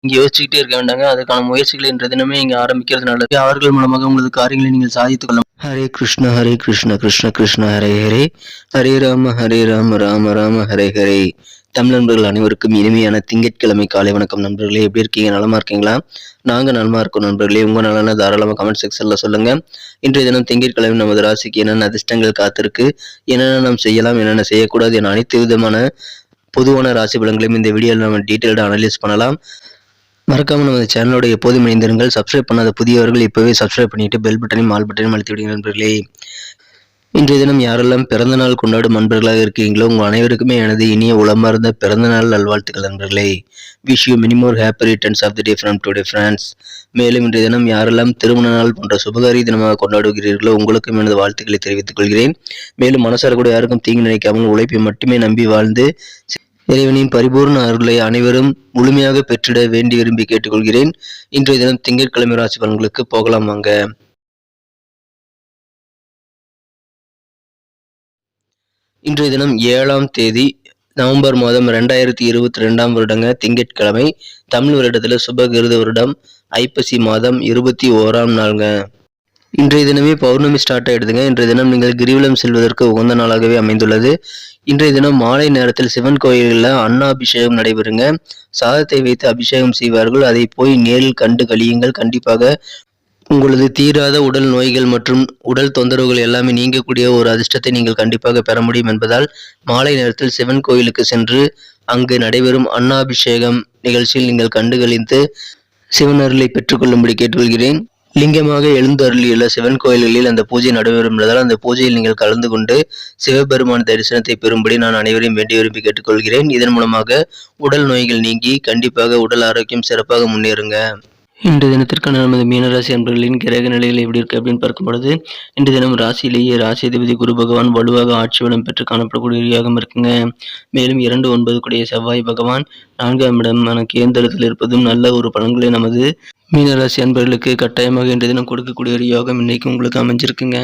இங்க யோசிச்சுக்கிட்டே இருக்க வேண்டாங்க. அதுக்கான முயற்சிகளை இன்றைய தினமே இங்க ஆரம்பிக்கிறது நல்லது. அவர்கள் மூலமாக உங்களது காரியங்களை நீங்கள் சாதித்துக் கொள்ளலாம். ஹரே கிருஷ்ண கிருஷ்ண கிருஷ்ண ஹரே ஹரே, ஹரே ராம ராம ராம ஹரே ஹரே. தமிழ் நண்பர்கள் அனைவருக்கும் இனிமையான திங்கட்கிழமை காலை வணக்கம் நண்பர்களே. எப்படி இருக்கீங்க? நலமா இருக்கீங்களா? நாங்க நலமா இருக்கோம் நண்பர்களே. உங்க நலனை தாராளமா கமெண்ட் செக்ஷன்ல சொல்லுங்க. இன்றைய தினம் திங்கட்கிழமை நமது ராசிக்கு என்னென்ன அதிர்ஷ்டங்கள் காத்திருக்கு, என்னென்ன நாம் செய்யலாம், என்னென்ன செய்யக்கூடாது என அனைத்து விதமான பொதுவான ராசி பலன்களையும் இந்த வீடியோவில் நம்ம டீட்டெயில்டாக அனலைஸ் பண்ணலாம். மறக்காம நமது சேனலோட எப்போதும் இணைந்திருங்கள். சப்ஸ்கிரைப் பண்ணாத புதியவர்கள் இப்பவே சப்ஸ்கிரைப் பண்ணிட்டு பெல் பட்டனையும் ஆல் பட்டனையும் அழுத்தி விடுங்க நண்பர்களே. இன்றைய தினம் யாரெல்லாம் பிறந்த நாள் கொண்டாடும் நண்பர்களாக இருக்கீங்களோ உங்கள் அனைவருக்குமே எனது இனிய உளமார்ந்த பிறந்த நாள் நல்வாழ்த்துக்கள் நண்பர்களே. Wish you many more happy returns of the day from today friends. மேலும் இன்றைய தினம் யாரெல்லாம் திருமண நாள் போன்ற சுபகாரிய தினமாக கொண்டாடுகிறீர்களோ உங்களுக்கும் எனது வாழ்த்துக்களை தெரிவித்துக் கொள்கிறேன். மேலும் மனசார கூட யாருக்கும் தீங்கு நினைக்காமல் உழைப்பை மட்டுமே நம்பி வாழ்ந்து இறைவனின் பரிபூர்ண அருளை அனைவரும் முழுமையாக பெற்றிட வேண்டி விரும்பி கேட்டுக்கொள்கிறேன். இன்றைய தினம் திங்கட்கிழமை ராசி பலன்களுக்கு போகலாம் வாங்க. இன்றைய தினம் 7ஆம் தேதி நவம்பர் மாதம் 2022 வருடங்க திங்கட்கிழமை. தமிழ் வருடத்துல சுபகிருத வருடம் ஐப்பசி மாதம் 21ஆம் நாளுங்க. இன்றைய தினமே பௌர்ணமி ஸ்டார்ட் ஆயிடுதுங்க. இன்றைய தினம் நீங்கள் கிரிவலம் செல்வதற்கு உகந்த நாளாகவே அமைந்துள்ளது. இன்றைய தினம் மாலை நேரத்தில் சிவன் கோயில்களில் அன்னாபிஷேகம் நடைபெறுங்க. சாதத்தை வைத்து அபிஷேகம் செய்வார்கள். அதை போய் நேரில் கண்டு கழியுங்கள். கண்டிப்பாக உங்களது தீராத உடல் நோய்கள் மற்றும் உடல் தொந்தரவுகள் எல்லாமே நீங்கக்கூடிய ஒரு அதிர்ஷ்டத்தை நீங்கள் கண்டிப்பாக பெற முடியும் என்பதால் மாலை நேரத்தில் சிவன் கோயிலுக்கு சென்று அங்கு நடைபெறும் அன்னாபிஷேகம் நிகழ்ச்சியில் நீங்கள் கண்டு கழித்து சிவன் அருளை பெற்றுக்கொள்ளும்படி கேட்டுக்கொள்கிறேன். லிங்கமாக எழுந்தருளியுள்ள சிவன் கோயில்களில் அந்த பூஜை நடைபெறும் அந்த பூஜையில் நீங்கள் கலந்து கொண்டு சிவபெருமான் தரிசனத்தை பெறும்படி நான் அனைவரையும் வேண்டி விரும்பி கேட்டுக்கொள்கிறேன். இதன் மூலமாக உடல் நோய்கள் நீங்கி கண்டிப்பாக உடல் ஆரோக்கியம் சிறப்பாக முன்னேறுங்க. இன்று தினத்திற்கான நமது மீனராசி அன்பர்களின் கிரக நிலைகள் எப்படி இருக்கு அப்படின்னு பார்க்கும் பொழுது இன்று தினம் ராசியிலேயே ராசி அதிபதி குரு பகவான் வலுவாக ஆட்சி வளம் பெற்று காணப்படக்கூடிய யோகம் இருக்குங்க. மேலும் 2-9 கூடிய செவ்வாய் பகவான் 4ஆம் இடமான கேந்திரத்தில் இருப்பதும் நல்ல ஒரு பலன்களை நமது மீனராசி அன்பர்களுக்கு கட்டாயமாக இன்றைய தினம் கொடுக்கக்கூடிய ஒரு யோகம் இன்னைக்கு உங்களுக்கு அமைஞ்சிருக்குங்க.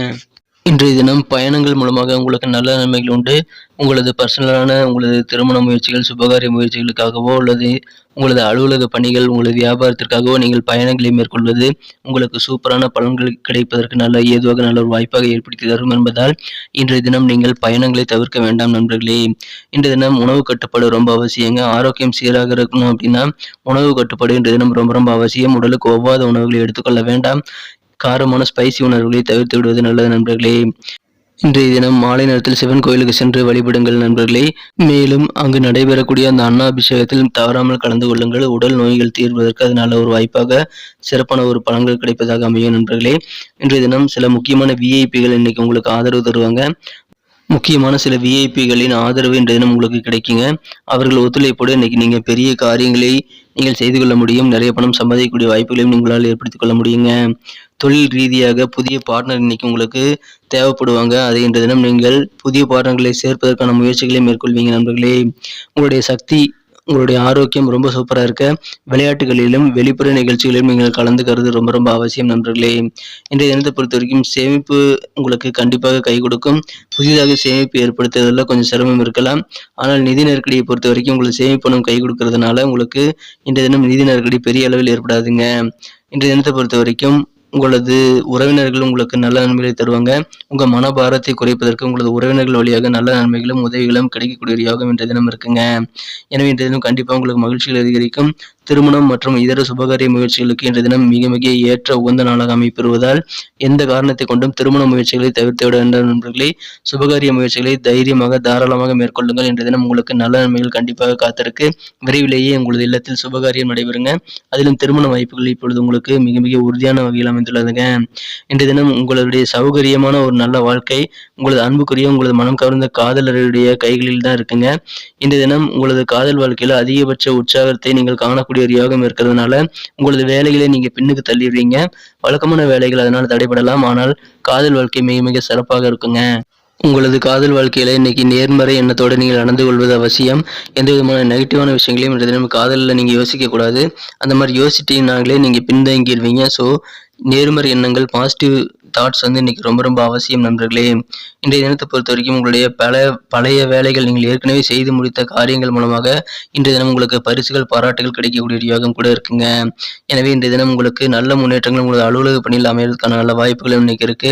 இன்றைய தினம் பயணங்கள் மூலமாக உங்களுக்கு நல்ல நன்மைகள் உண்டு. உங்களது பர்சனலான உங்களது திருமண முயற்சிகள், சுபகாரிய முயற்சிகளுக்காகவோ அல்லது உங்களது அலுவலக பணிகள், உங்களது வியாபாரத்திற்காகவோ நீங்கள் பயணங்களை மேற்கொள்வது உங்களுக்கு சூப்பரான பலன்கள் கிடைப்பதற்கு நல்ல ஏதுவாக நல்ல ஒரு வாய்ப்பாக ஏற்படுத்தி தரும் என்பதால் இன்றைய தினம் நீங்கள் பயணங்களை தவிர்க்க வேண்டாம் நண்பர்களே. இன்றைய தினம் உணவு கட்டுப்பாடு ரொம்ப அவசியங்க. ஆரோக்கியம் சீராக இருக்கணும் அப்படின்னா உணவு கட்டுப்பாடு இன்றைய தினம் ரொம்ப ரொம்ப அவசியம். உடலுக்கு ஒவ்வாத உணவுகளை எடுத்துக்கொள்ள வேண்டாம். காரமான ஸ்பைசி உணவுகளை தவிர்த்து விடுவது நல்லது நண்பர்களே. இன்றைய தினம் மாலை நேரத்தில் சிவன் கோயிலுக்கு சென்று வழிபடுங்கள் நண்பர்களே. மேலும் அங்கு நடைபெறக்கூடிய அந்த அன்னாபிஷேகத்தில் தவறாமல் கலந்து கொள்ளுங்கள். உடல் நோய்கள் தீர்வதற்கு அது நல்ல ஒரு வாய்ப்பாக சிறப்பான ஒரு பலன்கள் கிடைப்பதாக அமையும் நண்பர்களே. இன்றைய தினம் சில முக்கியமான விஐபிகள் இன்னைக்கு உங்களுக்கு ஆதரவு தருவாங்க. முக்கியமான சில விஐபிகளின் ஆதரவு இன்றைய தினம் உங்களுக்கு கிடைக்குங்க. அவர்கள் ஒத்துழைப்போடு இன்னைக்கு நீங்க பெரிய காரியங்களை நீங்கள் செய்து கொள்ள முடியும். நிறைய பணம் சம்பாதிக்கக்கூடிய வாய்ப்புகளையும் உங்களால் ஏற்படுத்திக் கொள்ள முடியுங்க. தொழில் ரீதியாக புதிய பார்ட்னர் இன்னைக்கு உங்களுக்கு தேவைப்படுவாங்க. அதை இன்றைய தினம் நீங்கள் புதிய பார்ட்னர்களை சேர்ப்பதற்கான முயற்சிகளை மேற்கொள்வீங்க நண்பர்களே. உங்களுடைய சக்தி, உங்களுடைய ஆரோக்கியம் ரொம்ப சூப்பராக இருக்க விளையாட்டுகளிலும் வெளிப்புற நிகழ்ச்சிகளிலும் நீங்கள் கலந்துக்கிறது ரொம்ப ரொம்ப அவசியம் நண்பர்களே. இன்றைய தினத்தை பொறுத்த வரைக்கும் சேமிப்பு உங்களுக்கு கண்டிப்பாக கை கொடுக்கும். புதிதாக சேமிப்பு ஏற்படுத்துவதில் கொஞ்சம் சிரமம் இருக்கலாம். ஆனால் நிதி நெருக்கடியை பொறுத்த வரைக்கும் உங்களுக்கு சேமிப்பு பணம் கை கொடுக்கறதுனால உங்களுக்கு இன்றைய தினம் நிதி நெருக்கடி பெரிய அளவில் ஏற்படாதுங்க. இன்றைய தினத்தை பொறுத்த வரைக்கும் உங்களது உறவினர்கள் உங்களுக்கு நல்ல நன்மைகளை தருவாங்க. உங்க மனபாரத்தை குறைப்பதற்கு உங்களது உறவினர்கள் வழியாக நல்ல நன்மைகளும் உதவிகளும் கிடைக்கக்கூடிய ஒரு யோகம் இன்றைய தினம் இருக்குங்க. எனவே இன்றைய தினம் கண்டிப்பாக உங்களுக்கு மகிழ்ச்சிகள் அதிகரிக்கும். திருமணம் மற்றும் இதர சுபகாரிய முயற்சிகளுக்கு இன்றைய தினம் மிக மிக ஏற்ற உகந்த நாளாக அமைப்பெறுவதால் எந்த காரணத்தை கொண்டும் திருமண முயற்சிகளை தவிர்த்து விட வேண்டாம் நண்பர்களே. சுபகாரிய முயற்சிகளை தைரியமாக தாராளமாக மேற்கொள்ளுங்கள். இன்றைய தினம் உங்களுக்கு நல்ல நன்மைகள் கண்டிப்பாக காத்திருக்கு. விரைவிலேயே உங்களது இல்லத்தில் சுபகாரியம் நடைபெறுங்க. அதிலும் திருமண வாய்ப்புகள் இப்பொழுது உங்களுக்கு மிக மிக உறுதியான வகையில் அமைந்துள்ளதுங்க. இன்றைய தினம் உங்களுடைய சௌகரியமான ஒரு நல்ல வாழ்க்கை உங்களது அன்புக்குரிய உங்களது மனம் கவர்ந்த காதலருடைய கைகளில் தான் இருக்குங்க. இன்றைய தினம் உங்களது காதல் வாழ்க்கையில அதிகபட்ச உற்சாகத்தை நீங்கள் காணக்கூடிய ஒரு யோகம் இருக்கிறதுனால உங்களது வேலைகளை நீங்க பின்னுக்கு தள்ளிடுறீங்க. வழக்கமான வேலைகள் அதனால தடைபடலாம். ஆனால் காதல் வாழ்க்கை மிக மிக சிறப்பாக இருக்குங்க. உங்களது காதல் வாழ்க்கையில இன்னைக்கு நேர்மறை எண்ணத்தோடு நீங்கள் நடந்து கொள்வது அவசியம். எந்த விதமான நெகட்டிவான விஷயங்களையும் இன்றைய தினம் காதலில் நீங்க யோசிக்க கூடாது. அந்த மாதிரி யோசிச்சிட்டீங்கன்னாங்களே நீங்க பின்தங்கிடுவீங்க. ஸோ நேர்மறை எண்ணங்கள், பாசிட்டிவ் தாட்ஸ் வந்து இன்னைக்கு ரொம்ப ரொம்ப அவசியம் நண்பர்களே. இன்றைய தினத்தை பொறுத்தவரைக்கும் உங்களுடைய பழைய வேலைகள் நீங்கள் ஏற்கனவே செய்து முடித்த காரியங்கள் மூலமாக இன்றைய தினம் உங்களுக்கு பரிசுகள், பாராட்டுகள் கிடைக்கக்கூடிய ஒரு யோகம் கூட இருக்குங்க. எனவே இன்றைய தினம் உங்களுக்கு நல்ல முன்னேற்றங்கள் உங்களது அலுவலக பணியில் அமைவதற்கான நல்ல வாய்ப்புகள் இன்னைக்கு இருக்கு.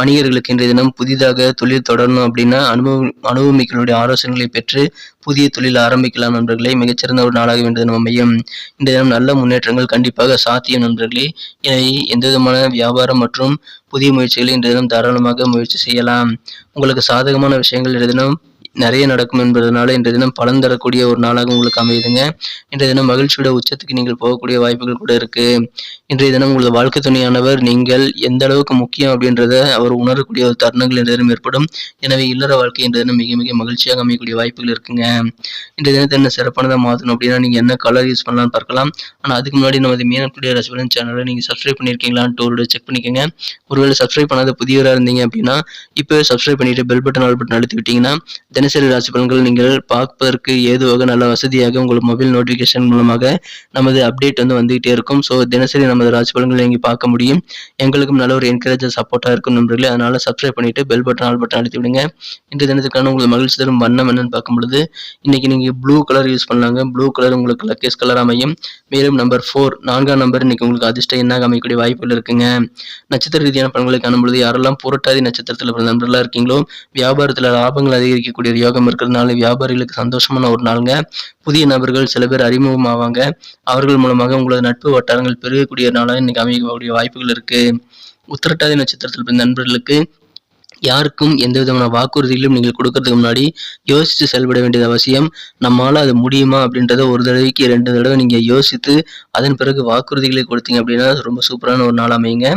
வணிகர்களுக்கு இன்றைய தினம் புதிதாக தொழில் தொடரணும் அப்படின்னா அனுபவமிக்கர்களுடைய ஆலோசனைகளை பெற்று புதிய தொழில் ஆரம்பிக்கலாம் நண்பர்களே. மிகச்சிறந்த ஒரு நாளாக இன்றைய தினம் அமையும். இன்றைய தினம் நல்ல முன்னேற்றங்கள் கண்டிப்பாக சாத்தியம் நண்பர்களே. எனவே எந்த விதமான வியாபாரம் மற்றும் புதிய முயற்சிகளை இன்றைய தினம் தாராளமாக முயற்சி செய்யலாம். உங்களுக்கு சாதகமான விஷயங்கள் இன்றைய தினம் நிறைய நடக்கும் என்பதனால இன்றைய தினம் பலன் தரக்கூடிய ஒரு நாளாக உங்களுக்கு அமையுதுங்க. இன்றைய தினம் மகிழ்ச்சியோட உச்சத்துக்கு நீங்கள் போகக்கூடிய வாய்ப்புகள் கூட இருக்கு. இன்றைய தினம் உங்களது வாழ்க்கை துணையானவர் நீங்கள் எந்த அளவுக்கு முக்கியம் அப்படின்றத அவர் உணரக்கூடிய ஒரு தருணங்கள் இன்றைய தினம் ஏற்படும். எனவே இல்லற வாழ்க்கை இன்றைய தினம் மிக மிக மகிழ்ச்சியாக அமையக்கூடிய வாய்ப்புகள் இருக்குங்க. இன்றைய தினத்தை என்ன சிறப்பானதாக மாற்றணும் அப்படின்னா நீங்க என்ன கலர் யூஸ் பண்ணலாம்னு பார்க்கலாம். ஆனால் அதுக்கு முன்னாடி நமது மீனம் டுடே ராசி பலன் சேனலை நீங்கள் சப்ஸ்கிரைப் பண்ணியிருக்கீங்களான்ட்டு ஒரு செக் பண்ணிக்கோங்க. ஒருவேளை சப்ஸ்கிரைப் பண்ணாத புதியவராக இருந்தீங்க அப்படின்னா இப்போவே சப்ஸ்கிரைப் பண்ணிட்டு பெல் பட்டன் ஆல் பட்டன் அழுத்தி விட்டீங்கன்னா தினசரி ராசி பலன்கள் நீங்கள் பார்ப்பதற்கு ஏதுவாக நல்ல வசதியாக உங்கள் மொபைல் நோட்டிஃபிகேஷன் மூலமாக நமது அப்டேட் வந்து வந்துகிட்டே இருக்கும். ஸோ தினசரி நமது ராசி பலன்களை நீங்கள் பார்க்க முடியும். எங்களுக்கும் நல்ல ஒரு என்கரேஜர் சப்போர்ட்டாக இருக்கும் நண்பர்களே. அதனால சப்ஸ்கிரைப் பண்ணிட்டு பெல் பட்டன் ஆல் பட்டன் அழுத்தி விடுங்க. இன்றைய தினத்துக்கான உங்களுக்கு மகிழ்ச்சி தரும் வண்ணம் என்னன்னு பார்க்கும் பொழுது இன்னைக்கு நீங்கள் ப்ளூ கலர் யூஸ் பண்ணலாங்க. ப்ளூ கலர் உங்களுக்கு லக்கேஸ் கலர் அமையும். மேலும் நம்பர் 4 4ஆம் நம்பர் இன்னைக்கு உங்களுக்கு அதிர்ஷ்ட எண்ணாக அமைக்கக்கூடிய வாய்ப்புகள் இருக்குங்க. நட்சத்திர ரீதியான பலன்களை காணும் பொழுது யாரெல்லாம் புரட்டாதி நட்சத்திரத்தில் பிறந்த நண்பர்களாக இருக்கீங்களோ வியாபாரத்தில் லாபங்கள் அதிகரிக்கக்கூடிய யோகம் இருக்கிறதுனால வியாபாரிகளுக்கு சந்தோஷமான ஒரு நாளுங்க. புதிய நபர்கள் சில பேர் அறிமுகம் ஆவாங்க. அவர்கள் மூலமாக உங்களது நட்பு வட்டாரங்கள் பெருகக்கூடிய நாளாக இன்னைக்கு அமைக்கக்கூடிய வாய்ப்புகள் இருக்கு. உத்திரட்டாதி நட்சத்திரத்தில் பிறந்த நண்பர்களுக்கு யாருக்கும் எந்த விதமான வாக்குறுதிகளும் நீங்கள் கொடுக்கறதுக்கு முன்னாடி யோசித்து செயல்பட வேண்டியது அவசியம். நம்மளால அது முடியுமா அப்படின்றத ஒரு தடவைக்கு 2 தடவை நீங்க யோசித்து அதன் பிறகு வாக்குறுதிகளை கொடுத்தீங்க அப்படின்னா ரொம்ப சூப்பரான ஒரு நாள் அமையுங்க.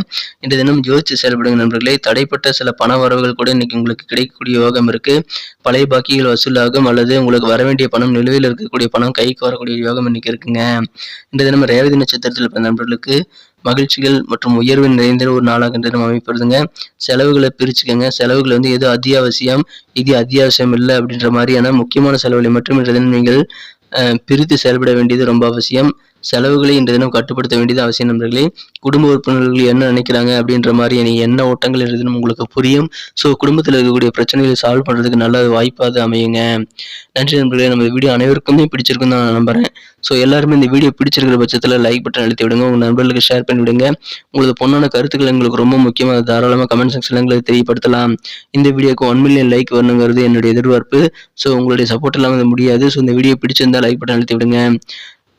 இன்றைய தினம் யோசித்து செயல்படுங்க நண்பர்களே. தடைப்பட்ட சில பண வரவுகள் கூட இன்னைக்கு உங்களுக்கு கிடைக்கக்கூடிய யோகம் இருக்கு. பழைய பாக்கிகள் வசூலாகும் அல்லது உங்களுக்கு வர வேண்டிய பணம் நிலுவையில் இருக்கக்கூடிய பணம் கைக்கு வரக்கூடிய யோகம் இன்னைக்கு இருக்குங்க. இன்றைய தினம் ரேவதி நட்சத்திரத்தில் பிறந்த நண்பர்களுக்கு மகிழ்ச்சிகள் மற்றும் உயர்வு நிறைந்த ஒரு நாளாக இன்றைய தினம் அமைப்படுதுங்க. செலவுகளை பிரிச்சுக்கோங்க. செலவுகள் வந்து எது அத்தியாவசியம் இது அத்தியாவசியம் இல்லை அப்படின்ற மாதிரியான முக்கியமான செலவுகளை மட்டும் இன்றைய தினம் நீங்கள் பிரித்து செயல்பட வேண்டியது ரொம்ப அவசியம். செலவுகளை இன்றைய தினம் கட்டுப்படுத்த வேண்டியது அவசியம் நண்பர்களே. குடும்ப உறுப்பினர்கள் என்ன நினைக்கிறாங்க அப்படின்ற மாதிரி எண்ண ஓட்டங்கள் இன்றைய தினம் உங்களுக்கு புரியும். ஸோ குடும்பத்தில் இருக்கக்கூடிய பிரச்சனைகளை சால்வ் பண்ணுறதுக்கு நல்ல வாய்ப்பாக அமையுங்க. நன்றி நண்பர்களே. நம்ம வீடியோ அனைவருக்குமே பிடிச்சிருக்கும் தான் நான் நம்புறேன். ஸோ எல்லாருமே இந்த வீடியோ பிடிச்சிருக்கிற பட்சத்தில் லைக் பட்டன் அழுத்தி விடுங்க. உங்கள் நண்பர்களுக்கு ஷேர் பண்ணி விடுங்க. உங்களது பொண்ணான கருத்துக்கள் எங்களுக்கு ரொம்ப முக்கியமாக தாராளமாக கமெண்ட் செக்ஷனில் எங்களுக்கு தெரியப்படுத்தலாம். இந்த வீடியோக்கு 1 மில்லியன் லைக் வரணுங்கிறது என்னுடைய எதிர்பார்ப்பு. ஸோ உங்களுடைய சப்போர்ட் இல்லாமல் இது முடியாது. ஸோ இந்த வீடியோ பிடிச்சிருந்தா லைக் பட்டன் அழுத்தி விடுங்க.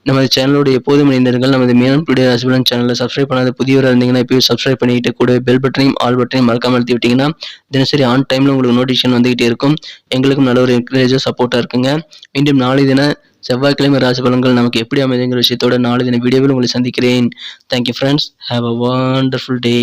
நமது சேனலோட எப்போதும் இணைந்தீர்கள். நமது மீனம் டுடே ராசி பலன் சேனலை சப்ஸ்கிரைப் பண்ணாத புதியவராக இருந்தீங்கன்னா இப்போயே சப்ஸ்கிரைப் பண்ணிட்டு கூட பெல் பட்டனையும் ஆல் பட்டனையும் மறக்காம அழுத்தி விட்டீங்கன்னா தினசரி ஆன் டைம்ல உங்களுக்கு நோட்டிஃபிகேஷன் வந்துகிட்டே இருக்கும். எங்களுக்கும் நல்ல ஒரு என்கரேஜாக சப்போர்ட்டாக இருக்குங்க. மீண்டும் நாளை தின செவ்வாய்க்கிழமை ராசி பலன்கள் நமக்கு எப்படி அமைதுங்கிற விஷயத்தோட நாளை தின வீடியோவில் உங்களை சந்திக்கிறேன். Thank you friends. Have a wonderful day.